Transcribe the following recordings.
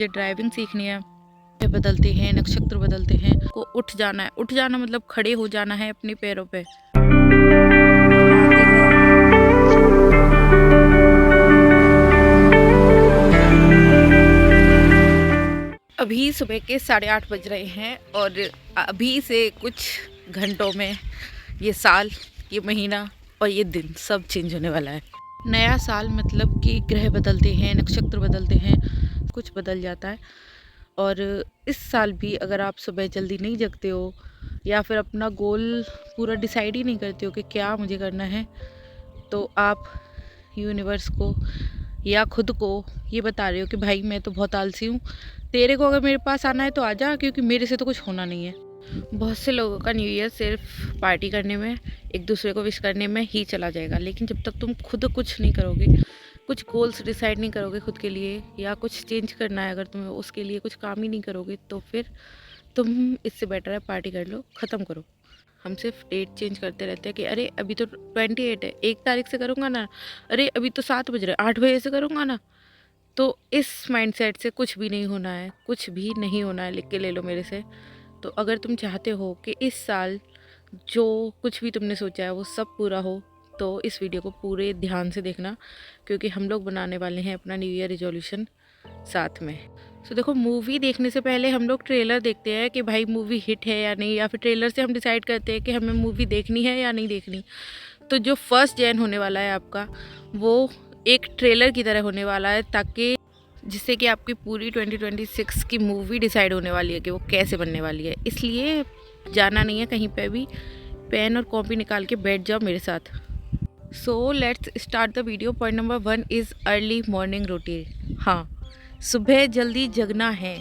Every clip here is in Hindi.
ये ड्राइविंग सीखनी है, ये बदलते हैं, नक्षत्र बदलते हैं, को उठ जाना है। उठ जाना मतलब खड़े हो जाना है अपने पैरों पे। अभी सुबह के 8:30 बज रहे हैं और अभी से कुछ घंटों में ये साल, ये महीना और ये दिन सब चेंज होने वाला है। नया साल मतलब कि ग्रह बदलते हैं, नक्षत्र बदलते हैं, कुछ बदल जाता है। और इस साल भी अगर आप सुबह जल्दी नहीं जगते हो या फिर अपना गोल पूरा डिसाइड ही नहीं करते हो कि क्या मुझे करना है, तो आप यूनिवर्स को या खुद को ये बता रहे हो कि भाई मैं तो बहुत आलसी हूँ, तेरे को अगर मेरे पास आना है तो आ जा, क्योंकि मेरे से तो कुछ होना नहीं है। बहुत से लोगों का न्यू ईयर सिर्फ पार्टी करने में, एक दूसरे को विश करने में ही चला जाएगा, लेकिन जब तक तुम खुद कुछ नहीं करोगे, कुछ गोल्स डिसाइड नहीं करोगे खुद के लिए, या कुछ चेंज करना है अगर तुम्हें, उसके लिए कुछ काम ही नहीं करोगे, तो फिर तुम इससे बेटर है पार्टी कर लो, ख़त्म करो। हम सिर्फ डेट चेंज करते रहते हैं कि अरे अभी तो 28 है, 1 तारीख से करूँगा ना, अरे अभी तो 7 बज रहे, 8 बजे से करूँगा ना। तो इस माइंडसेट से कुछ भी नहीं होना है, कुछ भी नहीं होना है, लिख के ले लो मेरे से। तो अगर तुम चाहते हो कि इस साल जो कुछ भी तुमने सोचा है वो सब पूरा हो, तो इस वीडियो को पूरे ध्यान से देखना, क्योंकि हम लोग बनाने वाले हैं अपना न्यू ईयर रिजोल्यूशन साथ में। तो देखो, मूवी देखने से पहले हम लोग ट्रेलर देखते हैं कि भाई मूवी हिट है या नहीं, या फिर ट्रेलर से हम डिसाइड करते हैं कि हमें मूवी देखनी है या नहीं देखनी। तो जो 1 जैन होने वाला है आपका, वो एक ट्रेलर की तरह होने वाला है, ताकि जिससे कि आपकी पूरी 2026 की मूवी डिसाइड होने वाली है कि वो कैसे बनने वाली है। इसलिए जाना नहीं है कहीं पे भी, पेन और कॉपी निकाल के बैठ जाओ मेरे साथ। So let's start the video. Point number 1 is early morning routine. हाँ, सुबह जल्दी जगना है।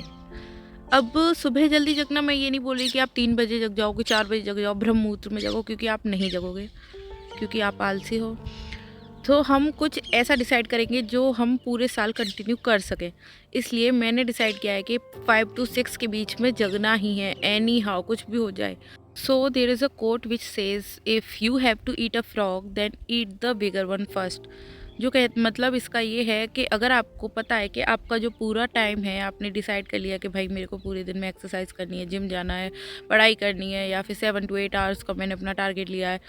अब सुबह जल्दी जगना, मैं ये नहीं बोल रही कि आप 3 बजे जग जाओगे, 4 बजे जग जाओ, ब्रह्म मुहूर्त में जगो, क्योंकि आप नहीं जगोगे, क्योंकि आप आलसी हो। तो हम कुछ ऐसा डिसाइड करेंगे जो हम पूरे साल कंटिन्यू कर सकें। इसलिए मैंने डिसाइड किया है कि 5 to 6 के बीच में जगना ही है, एनी हाउ, कुछ भी हो जाए। So there is a quote which says if you have to eat a frog then eat the bigger one first. जो कह मतलब इसका ये है कि अगर आपको पता है कि आपका जो पूरा टाइम है, आपने डिसाइड कर लिया कि भाई मेरे को पूरे दिन में एक्सरसाइज करनी है, जिम जाना है, पढ़ाई करनी है, या फिर 7 to 8 आवर्स का मैंने अपना टारगेट लिया है,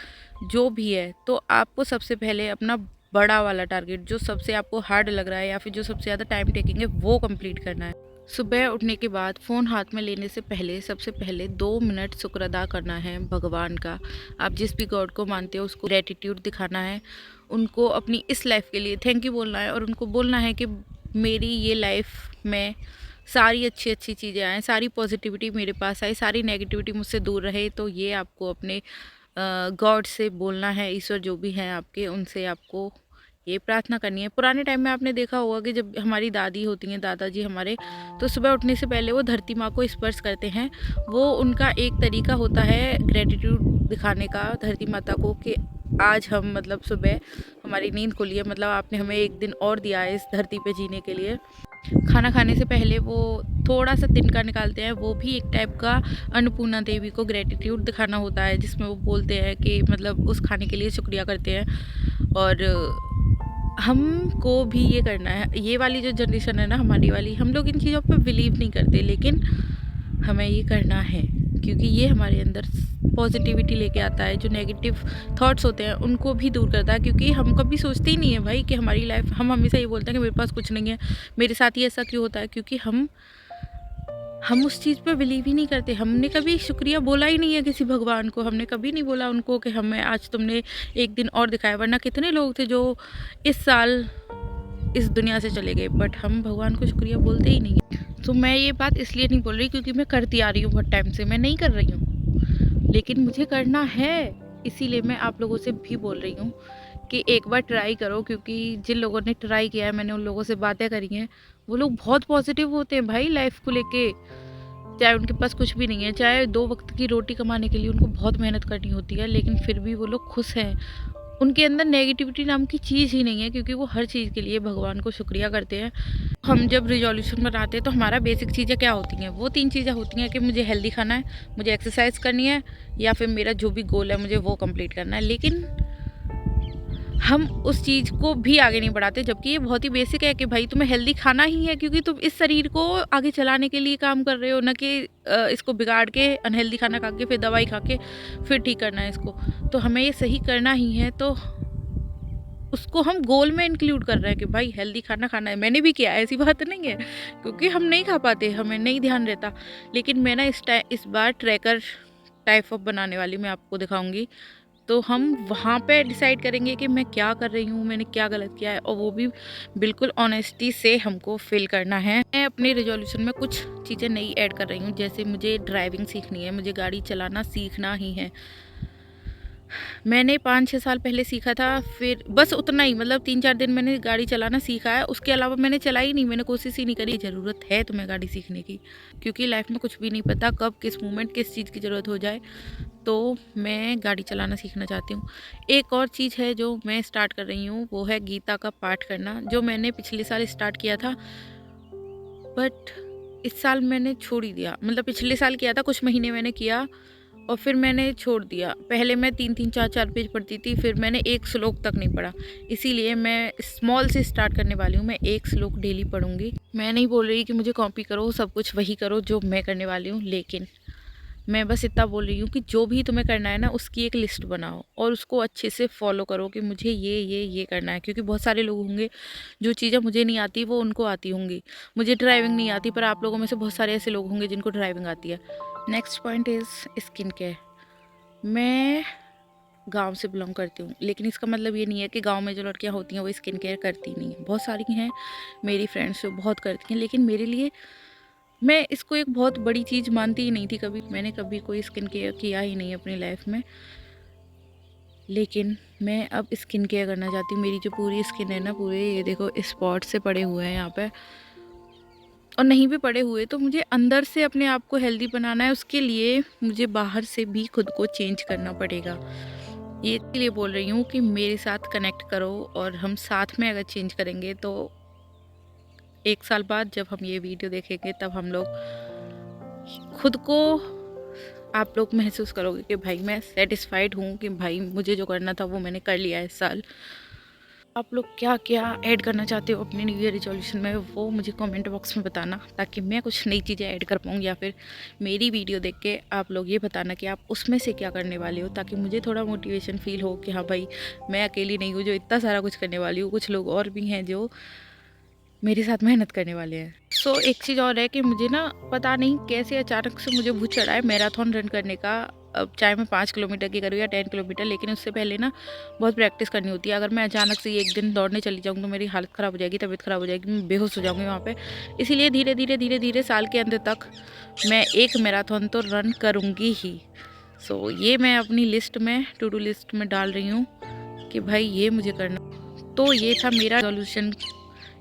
जो भी है, तो आपको सबसे पहले अपना बड़ा वाला टारगेट, जो सबसे आपको हार्ड लग रहा है या फिर जो सबसे ज़्यादा टाइम टेकिंग है, वो कंप्लीट करना है। सुबह उठने के बाद फ़ोन हाथ में लेने से पहले सबसे पहले 2 मिनट शुक्र अदा करना है भगवान का। आप जिस भी गॉड को मानते हो उसको ग्रेटिट्यूड दिखाना है, उनको अपनी इस लाइफ के लिए थैंक यू बोलना है, और उनको बोलना है कि मेरी ये लाइफ में सारी अच्छी अच्छी चीज़ें आएँ, सारी पॉजिटिविटी मेरे पास आए, सारी नेगेटिविटी मुझसे दूर रहे। तो ये आपको अपने गॉड से बोलना है, ईश्वर जो भी हैं आपके, उनसे आपको ये प्रार्थना करनी है। पुराने टाइम में आपने देखा होगा कि जब हमारी दादी होती हैं, दादाजी हमारे, तो सुबह उठने से पहले वो धरती माँ को स्पर्श करते हैं। वो उनका एक तरीका होता है ग्रेटिट्यूड दिखाने का धरती माता को, कि आज हम मतलब सुबह हमारी नींद खुली है, मतलब आपने हमें एक दिन और दिया है इस धरती पे जीने के लिए। खाना खाने से पहले वो थोड़ा सा तिनका निकालते हैं, वो भी एक टाइप का अन्नपूर्णा देवी को ग्रेटिट्यूड दिखाना होता है, जिसमें वो बोलते हैं कि मतलब उस खाने के लिए शुक्रिया करते हैं। और हमको भी ये करना है। ये वाली जो जनरेशन है ना, हमारी वाली, हम लोग इन चीज़ों पे बिलीव नहीं करते, लेकिन हमें ये करना है, क्योंकि ये हमारे अंदर पॉजिटिविटी लेके आता है। जो नेगेटिव थॉट्स होते हैं उनको भी दूर करता है, क्योंकि हम कभी सोचते ही नहीं है भाई कि हमारी लाइफ, हम हमेशा ये बोलते हैं कि मेरे पास कुछ नहीं है, मेरे साथ ही ऐसा क्यों होता है, क्योंकि हम उस चीज़ पे बिलीव ही नहीं करते। हमने कभी शुक्रिया बोला ही नहीं है किसी भगवान को, हमने कभी नहीं बोला उनको कि हमें आज तुमने एक दिन और दिखाया। वरना कितने लोग थे जो इस साल इस दुनिया से चले गए, बट हम भगवान को शुक्रिया बोलते ही नहीं है। तो मैं ये बात इसलिए नहीं बोल रही क्योंकि मैं करती आ रही हूँ बहुत टाइम से, मैं नहीं कर रही हूँ, लेकिन मुझे करना है। इसीलिए मैं आप लोगों से भी बोल रही हूँ कि एक बार ट्राई करो, क्योंकि जिन लोगों ने ट्राई किया है, मैंने उन लोगों से बातें करी हैं, वो लोग बहुत पॉजिटिव होते हैं भाई लाइफ को लेके। चाहे उनके पास कुछ भी नहीं है, चाहे 2 वक्त की रोटी कमाने के लिए उनको बहुत मेहनत करनी होती है, लेकिन फिर भी वो लोग खुश हैं। उनके अंदर नेगेटिविटी नाम की चीज़ ही नहीं है, क्योंकि वो हर चीज़ के लिए भगवान को शुक्रिया करते हैं। हम जब रिजोल्यूशन बनाते हैं तो हमारा बेसिक चीज़ें क्या होती हैं? वो 3 चीज़ें होती हैं कि मुझे हेल्दी खाना है, मुझे एक्सरसाइज करनी है, या फिर मेरा जो भी गोल है मुझे वो कंप्लीट करना है। लेकिन हम उस चीज़ को भी आगे नहीं बढ़ाते, जबकि ये बहुत ही बेसिक है कि भाई तुम्हें हेल्दी खाना ही है, क्योंकि तुम इस शरीर को आगे चलाने के लिए काम कर रहे हो, ना कि इसको बिगाड़ के अनहेल्दी खाना खा के फिर दवाई खा के फिर ठीक करना है इसको। तो हमें ये सही करना ही है, तो उसको हम गोल में इंक्लूड कर रहे हैं कि भाई हेल्दी खाना खाना है। मैंने भी किया है, ऐसी बात नहीं है, क्योंकि हम नहीं खा पाते, हमें नहीं ध्यान रहता। लेकिन मैं ना इस बार ट्रैकर टाइप ऑफ बनाने वाली मैं आपको दिखाऊंगी। तो हम वहाँ पे डिसाइड करेंगे कि मैं क्या कर रही हूँ, मैंने क्या गलत किया है, और वो भी बिल्कुल ऑनेस्टी से हमको फिल करना है। मैं अपने रेजोल्यूशन में कुछ चीज़ें नई ऐड कर रही हूँ, जैसे मुझे ड्राइविंग सीखनी है, मुझे गाड़ी चलाना सीखना ही है। मैंने 5-6 साल पहले सीखा था, फिर बस उतना ही, मतलब 3-4 दिन मैंने गाड़ी चलाना सीखा है, उसके अलावा मैंने चलाई नहीं, मैंने कोशिश ही नहीं करी। ज़रूरत है तुम्हें गाड़ी सीखने की, क्योंकि लाइफ में कुछ भी नहीं पता कब किस मोमेंट किस चीज़ की ज़रूरत हो जाए। तो मैं गाड़ी चलाना सीखना चाहती हूँ। एक और चीज़ है जो मैं स्टार्ट कर रही हूँ, वो है गीता का पाठ करना, जो मैंने पिछले साल स्टार्ट किया था, बट इस साल मैंने छोड़ ही दिया। मतलब पिछले साल किया था, कुछ महीने मैंने किया और फिर मैंने छोड़ दिया। पहले मैं 3-3 4-4 पेज पढ़ती थी, फिर मैंने एक श्लोक तक नहीं पढ़ा। इसीलिए मैं स्मॉल से स्टार्ट करने वाली हूँ। मैं एक श्लोक डेली पढ़ूंगी। मैं नहीं बोल रही कि मुझे कॉपी करो, सब कुछ वही करो जो मैं करने वाली हूँ, लेकिन मैं बस इतना बोल रही हूँ कि जो भी तुम्हें करना है ना, उसकी एक लिस्ट बनाओ और उसको अच्छे से फॉलो करो कि मुझे ये करना है। क्योंकि बहुत सारे लोग होंगे, जो चीज़ें मुझे नहीं आती वो उनको आती होंगी। मुझे ड्राइविंग नहीं आती, पर आप लोगों में से बहुत सारे ऐसे लोग होंगे जिनको ड्राइविंग आती है। Next point is skin care. मैं गांव से बिलोंग करती हूँ, लेकिन इसका मतलब ये नहीं है कि गांव में जो लड़कियां होती हैं वो स्किन केयर करती नहीं है। बहुत सारी हैं मेरी फ्रेंड्स जो बहुत करती हैं, लेकिन मेरे लिए, मैं इसको एक बहुत बड़ी चीज़ मानती ही नहीं थी कभी। मैंने कभी कोई स्किन केयर किया ही नहीं अपनी लाइफ में, लेकिन मैं अब स्किन केयर करना चाहती हूँ। मेरी जो पूरी स्किन है ना, पूरे ये देखो स्पॉट से पड़े हुए हैं यहाँ पे, और नहीं भी पड़े हुए, तो मुझे अंदर से अपने आप को हेल्दी बनाना है। उसके लिए मुझे बाहर से भी खुद को चेंज करना पड़ेगा। ये इसलिए बोल रही हूँ कि मेरे साथ कनेक्ट करो, और हम साथ में अगर चेंज करेंगे तो 1 साल बाद जब हम ये वीडियो देखेंगे, तब हम लोग खुद को, आप लोग महसूस करोगे कि भाई मैं सेटिस्फाइड हूँ, कि भाई मुझे जो करना था वो मैंने कर लिया इस साल। आप लोग क्या क्या ऐड करना चाहते हो अपने न्यू ईयर रिजोल्यूशन में, वो मुझे कमेंट बॉक्स में बताना, ताकि मैं कुछ नई चीज़ें ऐड कर पाऊँ, या फिर मेरी वीडियो देख के आप लोग ये बताना कि आप उसमें से क्या करने वाले हो, ताकि मुझे थोड़ा मोटिवेशन फील हो कि हाँ भाई, मैं अकेली नहीं हूँ जो इतना सारा कुछ करने वाली हूँ। कुछ लोग और भी हैं जो मेरे साथ मेहनत करने वाले हैं। सो एक चीज़ और है कि मुझे ना पता नहीं कैसे अचानक से मुझे भूत चढ़ा है मैराथन रन करने का। अब चाहे मैं 5 किलोमीटर की करूँ या 10 किलोमीटर, लेकिन उससे पहले ना बहुत प्रैक्टिस करनी होती है। अगर मैं अचानक से एक दिन दौड़ने चली जाऊँ तो मेरी हालत ख़राब हो जाएगी, तबीयत ख़राब हो जाएगी, मैं बेहोश हो जाऊँगी वहाँ पे। इसीलिए धीरे धीरे साल के अंत तक मैं एक मैराथन तो रन करूँगी ही। सो ये मैं अपनी लिस्ट में, टू डू लिस्ट में डाल रही हूँ कि भाई ये मुझे करना। तो ये था मेरा रेजोल्यूशन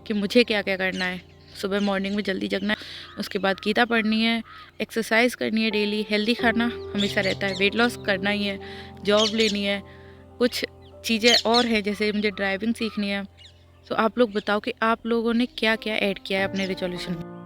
कि मुझे क्या क्या करना है। सुबह मॉर्निंग में जल्दी जगना है, उसके बाद गीता पढ़नी है, एक्सरसाइज करनी है डेली, हेल्दी खाना हमेशा रहता है, वेट लॉस करना ही है, जॉब लेनी है, कुछ चीज़ें और हैं जैसे मुझे ड्राइविंग सीखनी है। तो आप लोग बताओ कि आप लोगों ने क्या क्या ऐड किया है अपने रेजोल्यूशन में।